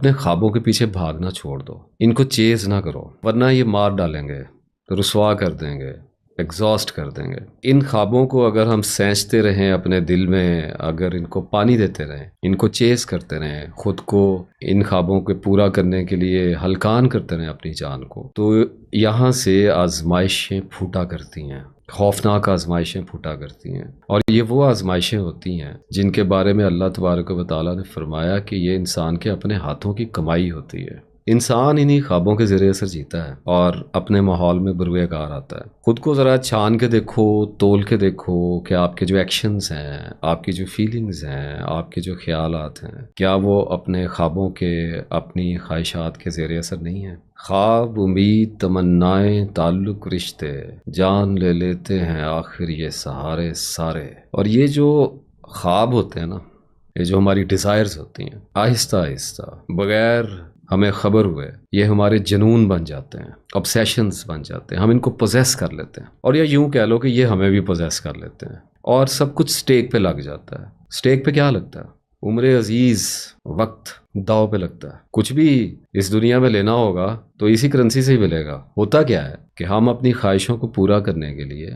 اپنے خوابوں کے پیچھے بھاگنا چھوڑ دو، ان کو چیز نہ کرو، ورنہ یہ مار ڈالیں گے، رسوا کر دیں گے، ایگزاسٹ کر دیں گے۔ ان خوابوں کو اگر ہم سینچتے رہیں اپنے دل میں، اگر ان کو پانی دیتے رہیں، ان کو چیز کرتے رہیں، خود کو ان خوابوں کو پورا کرنے کے لیے ہلکان کرتے رہیں اپنی جان کو، تو یہاں سے آزمائشیں پھوٹا کرتی ہیں، خوفناک آزمائشیں پھوٹا کرتی ہیں۔ اور یہ وہ آزمائشیں ہوتی ہیں جن کے بارے میں اللہ تبارک و تعالیٰ نے فرمایا کہ یہ انسان کے اپنے ہاتھوں کی کمائی ہوتی ہے۔ انسان انہی خوابوں کے ذریعے سے جیتا ہے اور اپنے ماحول میں بروئے کار آتا ہے۔ خود کو ذرا چھان کے دیکھو، تول کے دیکھو کہ آپ کے جو ایکشنز ہیں، آپ کی جو فیلنگز ہیں، آپ کے جو خیالات ہیں، کیا وہ اپنے خوابوں کے، اپنی خواہشات کے زیر اثر نہیں ہیں؟ خواب، امید، تمنائیں، تعلق، رشتے جان لے لیتے ہیں آخر یہ سہارے سارے۔ اور یہ جو خواب ہوتے ہیں نا، یہ جو ہماری ڈیزائرز ہوتی ہیں، آہستہ آہستہ بغیر ہمیں خبر ہوئے یہ ہمارے جنون بن جاتے ہیں، obsessions بن جاتے ہیں، ہم ان کو پوزیس کر لیتے ہیں، اور یا یوں کہہ لو کہ یہ ہمیں بھی پوزیس کر لیتے ہیں، اور سب کچھ سٹیک پہ لگ جاتا ہے۔ سٹیک پہ کیا لگتا ہے؟ عمر عزیز، وقت داؤ پہ لگتا ہے۔ کچھ بھی اس دنیا میں لینا ہوگا تو اسی کرنسی سے ہی ملے گا۔ ہوتا کیا ہے کہ ہم اپنی خواہشوں کو پورا کرنے کے لیے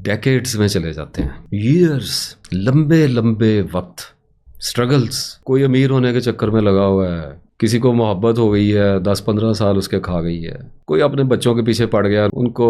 ڈیکیڈز میں چلے جاتے ہیں، ایئرز، لمبے لمبے وقت، سٹرگلز۔ کوئی امیر ہونے کے چکر میں لگا ہوا ہے، کسی کو محبت ہو گئی ہے، 10-15 سال اس کے کھا گئی ہے، کوئی اپنے بچوں کے پیچھے پڑ گیا، ان کو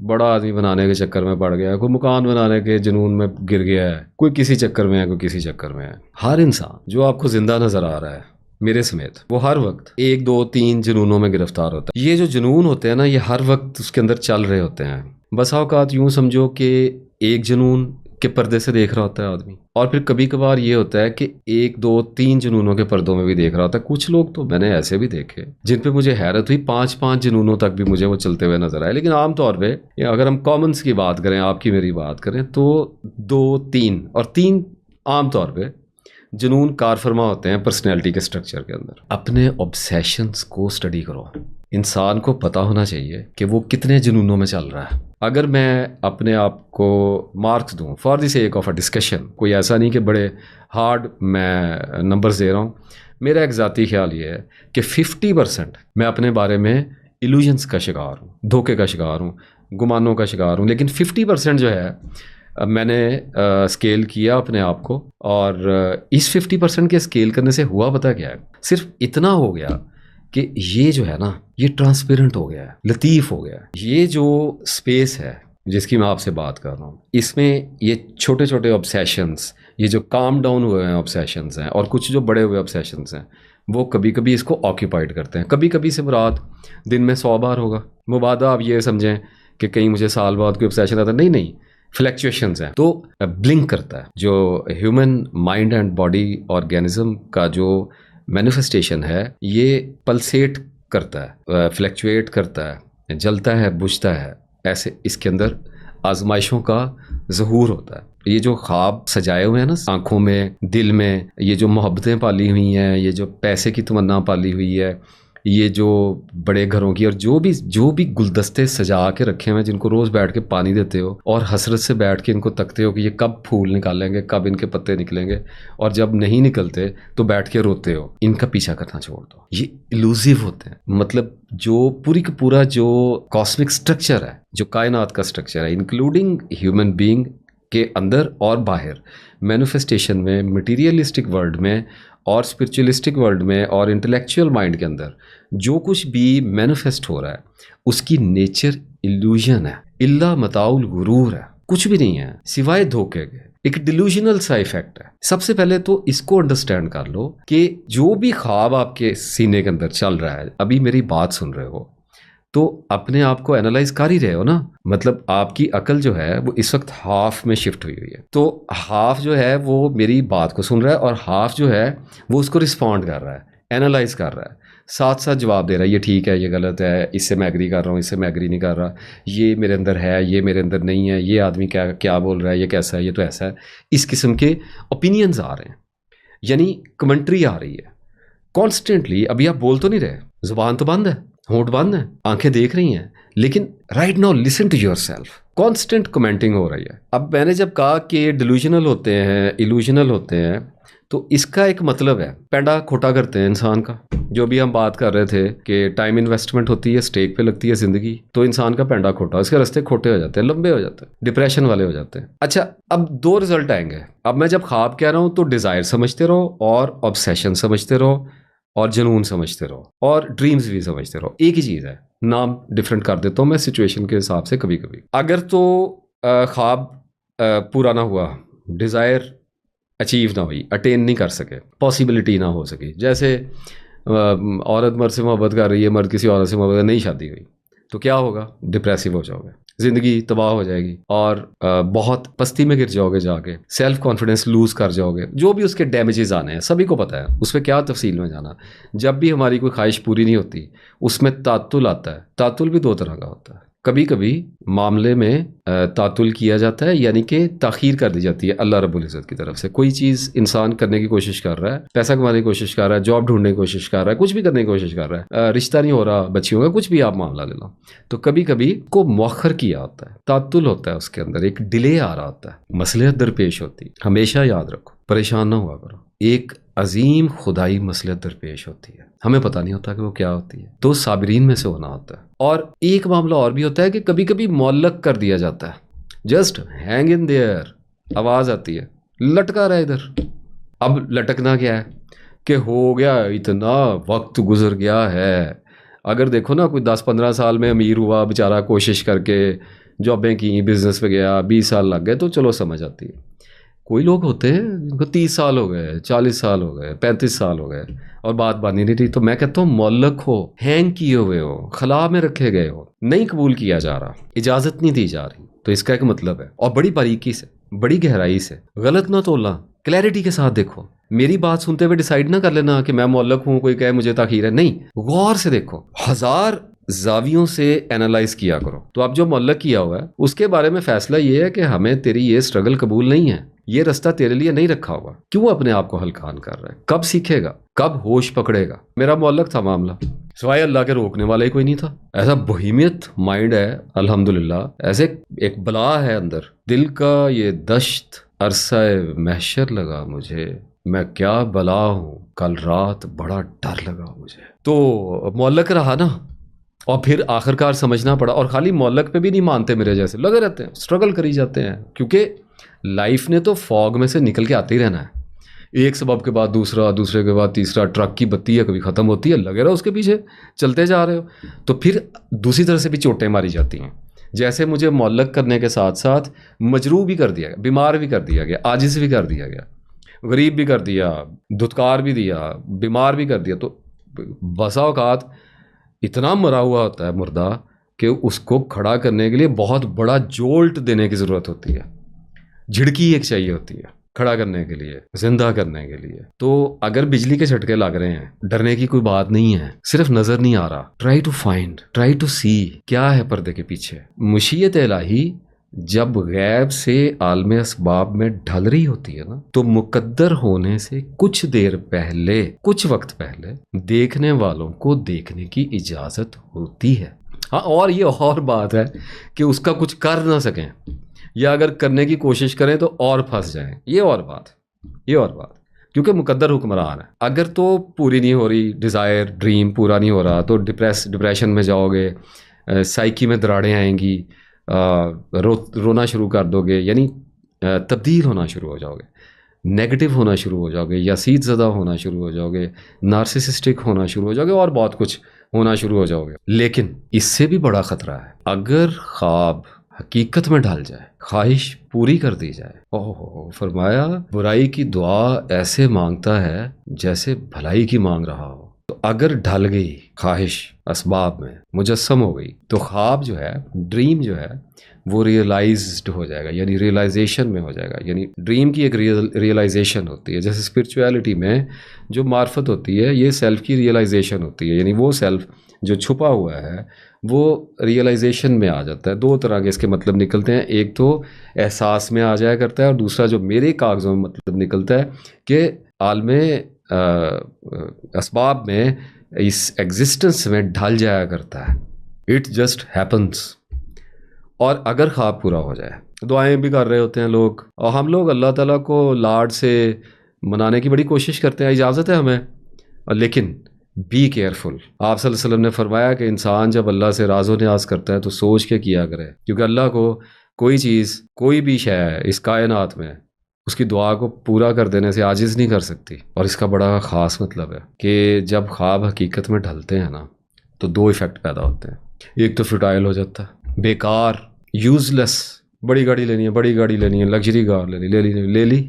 بڑا آدمی بنانے کے چکر میں پڑ گیا ہے، کوئی مکان بنانے کے جنون میں گر گیا ہے، کوئی کسی چکر میں ہے، کوئی کسی چکر میں ہے۔ ہر انسان جو آپ کو زندہ نظر آ رہا ہے، میرے سمیت، وہ ہر وقت 1-2-3 جنونوں میں گرفتار ہوتا ہے۔ یہ جو جنون ہوتے ہیں نا، یہ ہر وقت اس کے اندر چل رہے ہوتے ہیں۔ بسا اوقات یوں سمجھو کہ ایک جنون کے پردے سے دیکھ رہا ہوتا ہے آدمی، اور پھر کبھی کبھار یہ ہوتا ہے کہ 1-2-3 جنونوں کے پردوں میں بھی دیکھ رہا ہوتا ہے۔ کچھ لوگ تو میں نے ایسے بھی دیکھے جن پہ مجھے حیرت ہوئی، 5-5 جنونوں تک بھی مجھے وہ چلتے ہوئے نظر آئے۔ لیکن عام طور پہ اگر ہم کامنس کی بات کریں، آپ کی میری بات کریں، تو 2-3 اور 3 عام طور پہ جنون کار فرما ہوتے ہیں پرسنالٹی کے سٹرکچر کے اندر۔ اپنے obsessions کو سٹڈی کرو۔ انسان کو پتا ہونا چاہیے کہ وہ کتنے جنونوں میں چل رہا ہے۔ اگر میں اپنے آپ کو مارکس دوں for the sake of a discussion, کوئی ایسا نہیں کہ بڑے ہارڈ میں نمبرز دے رہا ہوں، میرا ایک ذاتی خیال یہ ہے کہ 50% میں اپنے بارے میں ایلوژنس کا شکار ہوں، دھوکے کا شکار ہوں، گمانوں کا شکار ہوں، لیکن 50% جو ہے میں نے اسکیل کیا اپنے آپ کو، اور اس 50% کے اسکیل کرنے سے ہوا پتہ کیا ہے؟ صرف اتنا ہو گیا کہ یہ جو ہے نا، یہ ٹرانسپیرنٹ ہو گیا ہے، لطیف ہو گیا ہے۔ یہ جو اسپیس ہے جس کی میں آپ سے بات کر رہا ہوں، اس میں یہ چھوٹے چھوٹے obsessions، یہ جو کام ڈاؤن ہوئے ہیں obsessions ہیں، اور کچھ جو بڑے ہوئے obsessions ہیں، وہ کبھی کبھی اس کو آکیوپائڈ کرتے ہیں۔ کبھی کبھی سے مراد دن میں 100 بار ہوگا، مبادہ آپ یہ سمجھیں کہ کہیں مجھے سال بعد کوئی obsession آتا ہے، نہیں، فلیکچویشنز ہیں۔ تو بلنک کرتا ہے جو human mind and body organism کا جو مینیفیسٹیشن ہے، یہ پلسیٹ کرتا ہے، فلیکچویٹ کرتا ہے، جلتا ہے، بجھتا ہے۔ ایسے اس کے اندر آزمائشوں کا ظہور ہوتا ہے۔ یہ جو خواب سجائے ہوئے ہیں نا آنکھوں میں، دل میں، یہ جو محبتیں پالی ہوئی ہیں، یہ جو پیسے کی تمنا پالی ہوئی ہے، یہ جو بڑے گھروں کی، اور جو بھی گلدستے سجا کے رکھے ہوئے ہیں، جن کو روز بیٹھ کے پانی دیتے ہو اور حسرت سے بیٹھ کے ان کو تکتے ہو کہ یہ کب پھول نکالیں گے، کب ان کے پتے نکلیں گے، اور جب نہیں نکلتے تو بیٹھ کے روتے ہو، ان کا پیچھا کرنا چھوڑ دو۔ یہ ایلوزیو ہوتے ہیں، مطلب جو پوری کا پورا جو کاسمک سٹرکچر ہے، جو کائنات کا سٹرکچر ہے، انکلوڈنگ ہیومن بینگ کے اندر اور باہر، مینیفیسٹیشن میں، مٹیریلسٹک ورلڈ میں، اور اسپرچولیسٹک ورلڈ میں، اور انٹلیکچوئل مائنڈ کے اندر جو کچھ بھی مینیفیسٹ ہو رہا ہے، اس کی نیچر ایلوژن ہے، الا متاع الغرور ہے، کچھ بھی نہیں ہے سوائے دھوکے کے، ایک ڈیلوژنل سا ایفیکٹ ہے۔ سب سے پہلے تو اس کو انڈرسٹینڈ کر لو کہ جو بھی خواب آپ کے سینے کے اندر چل رہا ہے، ابھی میری بات سن رہے ہو تو اپنے آپ کو اینالائز کر ہی رہے ہو نا، مطلب آپ کی عقل جو ہے وہ اس وقت ہاف میں شفٹ ہوئی ہے، تو ہاف جو ہے وہ میری بات کو سن رہا ہے، اور ہاف جو ہے وہ اس کو رسپونڈ کر رہا ہے، اینالائز کر رہا ہے، ساتھ ساتھ جواب دے رہا ہے، یہ ٹھیک ہے، یہ غلط ہے، اس سے میں ایگری کر رہا ہوں، اس سے میں ایگری نہیں کر رہا، یہ میرے اندر ہے، یہ میرے اندر نہیں ہے، یہ آدمی کیا بول رہا ہے، یہ کیسا ہے، یہ تو ایسا ہے۔ اس قسم کے اوپینینز آ رہے ہیں، یعنی کمنٹری آ رہی ہے کانسٹنٹلی۔ ابھی آپ بول تو نہیں رہے، زبان تو بند ہے، ہونٹ بند ہے، آنکھیں دیکھ رہی ہیں، لیکن right now listen to yourself, constant commenting ہو رہی ہے۔ اب میں نے جب کہا کہ ڈیلوژنل ہوتے ہیں، ایلوژنل ہوتے ہیں، تو اس کا ایک مطلب ہے پینڈا کھوٹا کرتے ہیں انسان کا. جو بھی ہم بات کر رہے تھے کہ ٹائم انویسٹمنٹ ہوتی ہے, اسٹیک پہ لگتی ہے زندگی, تو انسان کا پینڈا کھوٹا, اس کے راستے کھوٹے ہو جاتے ہیں, لمبے ہو جاتے ہیں, ڈپریشن والے ہو جاتے ہیں. اچھا, اب 2 رزلٹ آئیں گے. اب میں جب خواب کہہ رہا ہوں تو ڈیزائر سمجھتے رہو, اور آبسیشن سمجھتے رہو, اور جنون سمجھتے رہو, اور ڈریمز بھی سمجھتے رہو. ایک ہی چیز ہے, نام ڈفرینٹ کر دیتا ہوں میں سچویشن کے حساب سے کبھی کبھی. اگر تو خواب پورا نہ ہوا, ڈیزائر اچیو نہ ہوئی, اٹین نہیں کر سکے, پاسبلٹی نہ ہو سکی, جیسے عورت مرد سے محبت کر رہی ہے, مرد کسی عورت سے محبت, نہیں شادی ہوئی, تو کیا ہوگا؟ ڈپریسو ہو جاؤ گے, زندگی تباہ ہو جائے گی, اور بہت پستی میں گر جاؤ گے, جا کے سیلف کانفیڈنس لوز کر جاؤ گے. جو بھی اس کے ڈیمیجز آنے ہیں سبھی کو پتہ ہے, اس پہ کیا تفصیل میں جانا. جب بھی ہماری کوئی خواہش پوری نہیں ہوتی, اس میں تعطل آتا ہے. تعطل بھی 2 طرح کا ہوتا ہے. کبھی کبھی معاملے میں تعطل کیا جاتا ہے, یعنی کہ تاخیر کر دی جاتی ہے اللہ رب العزت کی طرف سے. کوئی چیز انسان کرنے کی کوشش کر رہا ہے, پیسہ کمانے کی کوشش کر رہا ہے, جاب ڈھونڈنے کی کوشش کر رہا ہے, کچھ بھی کرنے کی کوشش کر رہا ہے, رشتہ نہیں ہو رہا بچیوں کا, کچھ بھی آپ معاملہ لے لو, تو کبھی کبھی کو مؤخر کیا ہوتا ہے, تعطل ہوتا ہے, اس کے اندر ایک ڈیلے آ رہا ہوتا ہے, مصلحت درپیش ہوتی ہے. ہمیشہ یاد رکھو, پریشان نہ ہوا کرو, ایک عظیم خدائی مصلحت درپیش ہوتی ہے, ہمیں پتہ نہیں ہوتا کہ وہ کیا ہوتی ہے, تو صابرین میں سے ہونا ہوتا ہے. اور ایک معاملہ اور بھی ہوتا ہے کہ کبھی کبھی معلق کر دیا جاتا ہے, جسٹ ہینگ ان دیئر, آواز آتی ہے, لٹکا رہا ہے ادھر. اب لٹکنا کیا ہے کہ ہو گیا, اتنا وقت گزر گیا ہے. اگر دیکھو نا, کوئی 10-15 سال میں امیر ہوا بیچارہ, کوشش کر کے جابیں کی, بزنس پہ گیا, 20 سال لگ گئے, تو چلو سمجھ آتی ہے. کوئی لوگ ہوتے ہیں جن کو 30 سال ہو گئے, 40 سال ہو گئے, 35 سال ہو گئے, اور بات بانی نہیں رہی. تو میں کہتا ہوں معلق ہو, ہینگ کیے ہوئے ہو, خلا میں رکھے گئے ہو, نہیں قبول کیا جا رہا, اجازت نہیں دی جا رہی. تو اس کا ایک مطلب ہے, اور بڑی باریکی سے, بڑی گہرائی سے, غلط نہ تولنا, کلیئرٹی کے ساتھ دیکھو. میری بات سنتے ہوئے ڈیسائیڈ نہ کر لینا کہ میں معلق ہوں, کوئی کہے مجھے تاخیر ہے, نہیں, غور سے دیکھو, 1000 زاویوں سے اینالائز کیا کرو. تو اب جو معلق کیا ہوا ہے اس کے بارے میں فیصلہ یہ ہے کہ ہمیں تیری یہ سٹرگل قبول نہیں ہے, یہ رستہ تیرے لیے نہیں رکھا ہوا. کیوں اپنے آپ کو ہلکان کر رہا ہے؟ کب سیکھے گا, کب ہوش پکڑے گا؟ میرا معلق تھا معاملہ, سوائے اللہ کے روکنے والا ہی کوئی نہیں تھا. ایسا بہیمیت مائنڈ ہے الحمدللہ, ایسے ایک بلا ہے اندر, دل کا یہ دشت عرصہ محشر لگا مجھے, میں کیا بلا ہوں, کل رات بڑا ڈر لگا مجھے. تو معلق رہا نا, اور پھر آخر کار سمجھنا پڑا. اور خالی معلق پہ بھی نہیں مانتے, میرے جیسے لگے رہتے ہیں, سٹرگل کری جاتے ہیں, کیونکہ لائف نے تو فوگ میں سے نکل کے آتے ہی رہنا ہے. ایک سبب کے بعد دوسرا, دوسرے کے بعد تیسرا, ٹرک کی بتی ہے کبھی ختم ہوتی ہے, لگے رہو اس کے پیچھے, چلتے جا رہے ہو. تو پھر دوسری طرح سے بھی چوٹیں ماری جاتی ہیں. جیسے مجھے معلق کرنے کے ساتھ ساتھ مجروح بھی کر دیا گیا, بیمار بھی کر دیا گیا, عاجز بھی کر دیا گیا, غریب بھی کر دیا, دھتکار بھی دیا, بیمار بھی کر دیا. تو بسا اوقات اتنا مرا ہوا ہوتا ہے مردہ کہ اس کو کھڑا کرنے کے لیے بہت بڑا جولٹ دینے کی ضرورت ہوتی ہے, جھڑکی ایک چاہیے ہوتی ہے کھڑا کرنے کے لیے, زندہ کرنے کے لیے. تو اگر بجلی کے جھٹکے لگ رہے ہیں, ڈرنے کی کوئی بات نہیں ہے, صرف نظر نہیں آ رہا. Try to find, try to see, کیا ہے پردے کے پیچھے. مشیت الہی جب غیب سے عالم اسباب میں ڈھل رہی ہوتی ہے نا, تو مقدر ہونے سے کچھ دیر پہلے, کچھ وقت پہلے دیکھنے والوں کو دیکھنے کی اجازت ہوتی ہے. ہاں, اور یہ اور بات ہے کہ اس کا کچھ کر نہ سکیں, یا اگر کرنے کی کوشش کریں تو اور پھنس جائیں. یہ اور بات, یہ اور بات, کیونکہ مقدر حکمران ہے. اگر تو پوری نہیں ہو رہی, ڈیزائر, ڈریم پورا نہیں ہو رہا, تو ڈپریشن میں جاؤ گے, سائیکی میں دراڑیں آئیں گی, رونا شروع کر دو گے, یعنی تبدیل ہونا شروع ہو جاؤ گے, نیگیٹو ہونا شروع ہو جاؤ گے, یسید زدہ ہونا شروع ہو جاؤ گے, نارسسسٹک ہونا شروع ہو جاؤ گے, اور بہت کچھ ہونا شروع ہو جاؤ گے. لیکن اس سے بھی بڑا خطرہ ہے, اگر خواب حقیقت میں ڈھال جائے, خواہش پوری کر دی جائے. اوہ, فرمایا برائی کی دعا ایسے مانگتا ہے جیسے بھلائی کی مانگ رہا ہو. تو اگر ڈھل گئی خواہش اسباب میں, مجسم ہو گئی, تو خواب جو ہے, ڈریم جو ہے, وہ ریئلائزڈ ہو جائے گا, یعنی ریئلائزیشن میں ہو جائے گا. یعنی ڈریم کی ایک ریئلائزیشن ہوتی ہے. جیسے اسپرچویلٹی میں جو معرفت ہوتی ہے, یہ سیلف کی ریئلائزیشن ہوتی ہے, یعنی وہ سیلف جو چھپا ہوا ہے وہ ریئلائزیشن میں آ جاتا ہے. 2 طرح کے اس کے مطلب نکلتے ہیں, ایک تو احساس میں آ جایا کرتا ہے, اور دوسرا جو میرے کاغذوں میں مطلب نکلتا ہے کہ عالم اسباب میں, اس ایگزسٹنس میں ڈھل جایا کرتا ہے. It just happens. اور اگر خواب پورا ہو جائے, دعائیں بھی کر رہے ہوتے ہیں لوگ, اور ہم لوگ اللہ تعالیٰ کو لاڈ سے منانے کی بڑی کوشش کرتے ہیں, اجازت ہے ہمیں, لیکن بی کیئرفل. آپ صلی اللہ علیہ وسلم نے فرمایا کہ انسان جب اللہ سے راز و نیاز کرتا ہے تو سوچ کے کیا کرے, کیونکہ اللہ کو کوئی چیز, کوئی بھی شے ہے اس کائنات میں اس کی دعا کو پورا کر دینے سے عاجز نہیں کر سکتی. اور اس کا بڑا خاص مطلب ہے کہ جب خواب حقیقت میں ڈھلتے ہیں نا تو دو ایفیکٹ پیدا ہوتے ہیں. ایک تو فٹائل ہو جاتا ہے, بیکار, یوز لیس. بڑی گاڑی لینی ہے, بڑی گاڑی لینی ہے, لگژری کار لے لی,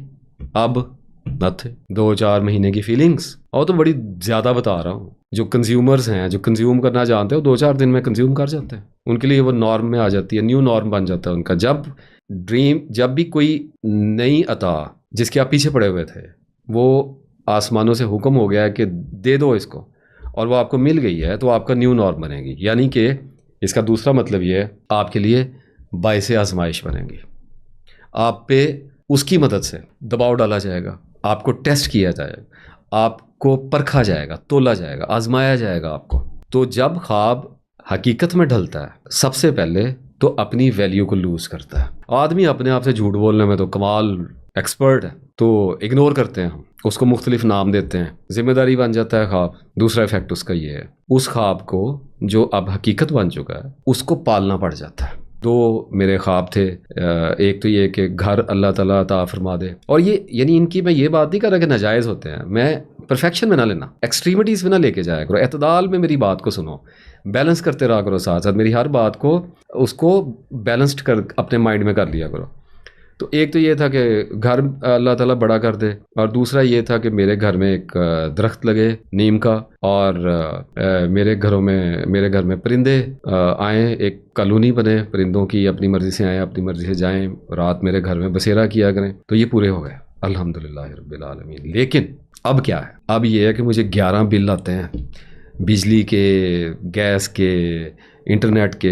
اب نتھے 2-4 مہینے کی فیلنگس. اور تو بڑی زیادہ بتا رہا ہوں, جو کنزیومرز ہیں, جو کنزیوم کرنا جانتے ہیں, وہ 2-4 دن میں کنزیوم کر جاتے ہیں. ان کے لیے وہ نارم میں آ جاتی ہے, نیو نارم بن جاتا ہے ان کا. جب بھی کوئی نئی عطا جس کے آپ پیچھے پڑے ہوئے تھے وہ آسمانوں سے حکم ہو گیا ہے کہ دے دو اس کو, اور وہ آپ کو مل گئی ہے, تو آپ کا نیو نارم بنے گی. یعنی کہ اس کا دوسرا مطلب یہ ہے آپ کے لیے باعث آزمائش بنے گی. آپ پہ اس کی مدد سے دباؤ ڈالا جائے گا, آپ کو ٹیسٹ کیا جائے گا, آپ کو پرکھا جائے گا, تولا جائے گا, آزمایا جائے گا آپ کو. تو جب خواب حقیقت میں ڈھلتا ہے سب سے پہلے تو اپنی ویلیو کو لوز کرتا ہے. آدمی اپنے آپ سے جھوٹ بولنے میں تو کمال ایکسپرٹ ہے, تو اگنور کرتے ہیں ہم, اس کو مختلف نام دیتے ہیں, ذمہ داری بن جاتا ہے خواب. دوسرا ایفیکٹ اس کا یہ ہے, اس خواب کو جو اب حقیقت بن چکا ہے اس کو پالنا پڑ جاتا ہے. 2 میرے خواب تھے, ایک تو یہ کہ گھر اللہ تعالیٰ عطا فرما دے, اور یہ یعنی ان کی میں یہ بات نہیں کر رہا کہ ناجائز ہوتے ہیں, میں پرفیکشن میں نہ لینا, ایکسٹریمٹیز میں نہ لے کے جایا کرو, اعتدال میں میری بات کو سنو, بیلنس کرتے رہا کرو ساتھ ساتھ, میری ہر بات کو اس کو بیلنسڈ کر اپنے مائنڈ میں کر لیا کرو. تو ایک تو یہ تھا کہ گھر اللہ تعالیٰ بڑا کر دے, اور دوسرا یہ تھا کہ میرے گھر میں ایک درخت لگے نیم کا, اور میرے گھر میں پرندے آئیں, ایک کالونی بنے پرندوں کی, اپنی مرضی سے آئیں, اپنی مرضی سے جائیں, رات میرے گھر میں بسیرا کیا کریں. تو یہ پورے ہو گئے الحمدللہ رب العالمین. لیکن اب کیا ہے, اب یہ ہے کہ مجھے 11 بل آتے ہیں, بجلی کے, گیس کے, انٹرنیٹ کے,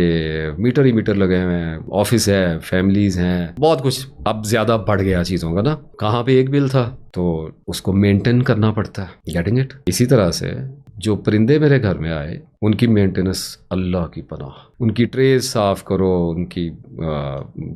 میٹر ہی میٹر لگے ہوئے ہیں, آفس ہے, فیملیز ہیں, بہت کچھ. اب زیادہ بڑھ گیا چیزوں کا نا, کہاں پہ ایک بل تھا تو اس کو مینٹین کرنا پڑتا ہے. Getting it. اسی طرح سے جو پرندے میرے گھر میں آئے ان کی مینٹیننس اللہ کی پناہ, ان کی ٹریز صاف کرو, ان کی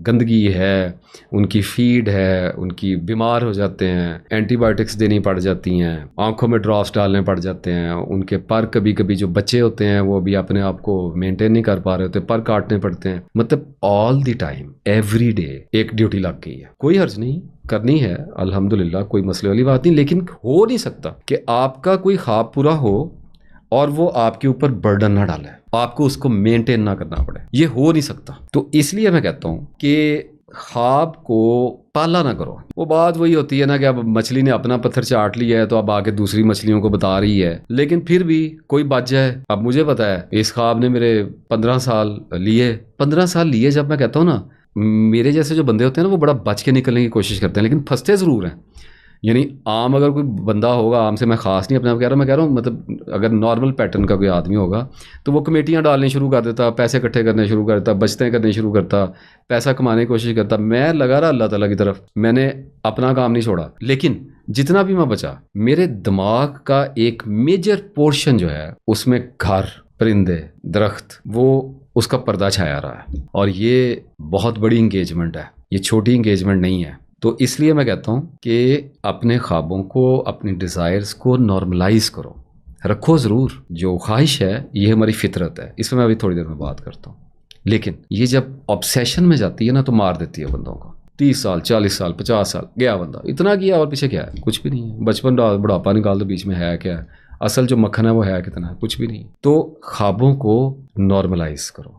گندگی ہے, ان کی فیڈ ہے, ان کی بیمار ہو جاتے ہیں, اینٹی بایوٹکس دینی پڑ جاتی ہیں, آنکھوں میں ڈراپس ڈالنے پڑ جاتے ہیں, ان کے پر کبھی کبھی جو بچے ہوتے ہیں وہ بھی اپنے آپ کو مینٹین نہیں کر پا رہے ہوتے, پر کاٹنے پڑتے ہیں. مطلب آل دی ٹائم ایوری ڈے ایک ڈیوٹی لگ گئی ہے. کوئی حرج نہیں, کرنی ہے الحمدللہ, کوئی مسئلے والی بات نہیں, لیکن ہو نہیں سکتا کہ آپ کا کوئی خواب پورا ہو اور وہ آپ کے اوپر برڈن نہ ڈالے, آپ کو اس کو مینٹین نہ کرنا پڑے. یہ ہو نہیں سکتا. تو اس لیے میں کہتا ہوں کہ خواب کو پالا نہ کرو. وہ بات وہی ہوتی ہے نا کہ اب مچھلی نے اپنا پتھر چاٹ لیا ہے تو اب آگے دوسری مچھلیوں کو بتا رہی ہے, لیکن پھر بھی کوئی بچ جائے. اب مجھے پتا ہے اس خواب نے میرے 15 سال لیے. جب میں کہتا ہوں نا, میرے جیسے جو بندے ہوتے ہیں نا وہ بڑا بچ کے نکلنے کی کوشش کرتے ہیں, لیکن پھنستے ضرور ہیں. یعنی عام اگر کوئی بندہ ہوگا, عام سے میں خاص نہیں اپنے آپ کہہ رہا ہوں, مطلب اگر نارمل پیٹرن کا کوئی آدمی ہوگا تو وہ کمیٹیاں ڈالنے شروع کر دیتا, پیسے اکٹھے کرنے شروع کرتا, بچتیں کرنے شروع کرتا, پیسہ کمانے کی کوشش کرتا. میں لگا رہا اللہ تعالیٰ کی طرف, میں نے اپنا کام نہیں چھوڑا, لیکن جتنا بھی میں بچا, میرے دماغ کا ایک میجر پورشن جو ہے اس میں گھر, پرندے, درخت, وہ اس کا پردہ چھایا رہا ہے. اور یہ بہت بڑی انگیجمنٹ ہے, یہ چھوٹی انگیجمنٹ نہیں ہے. تو اس لیے میں کہتا ہوں کہ اپنے خوابوں کو, اپنی ڈیزائرز کو نارملائز کرو, رکھو ضرور. جو خواہش ہے یہ ہماری فطرت ہے, اس میں ابھی تھوڑی دیر میں بات کرتا ہوں. لیکن یہ جب آبسیشن میں جاتی ہے نا تو مار دیتی ہے بندوں کو. 30 سال 40 سال 50 سال گیا بندہ, اتنا کیا اور پیچھے کیا ہے, کچھ بھی نہیں ہے. بچپن بڑھاپا نکال دو, بیچ میں ہے کیا ہے, اصل جو مکھن ہے وہ ہے کتنا ہے, کچھ بھی نہیں. تو خوابوں کو نارملائز کرو.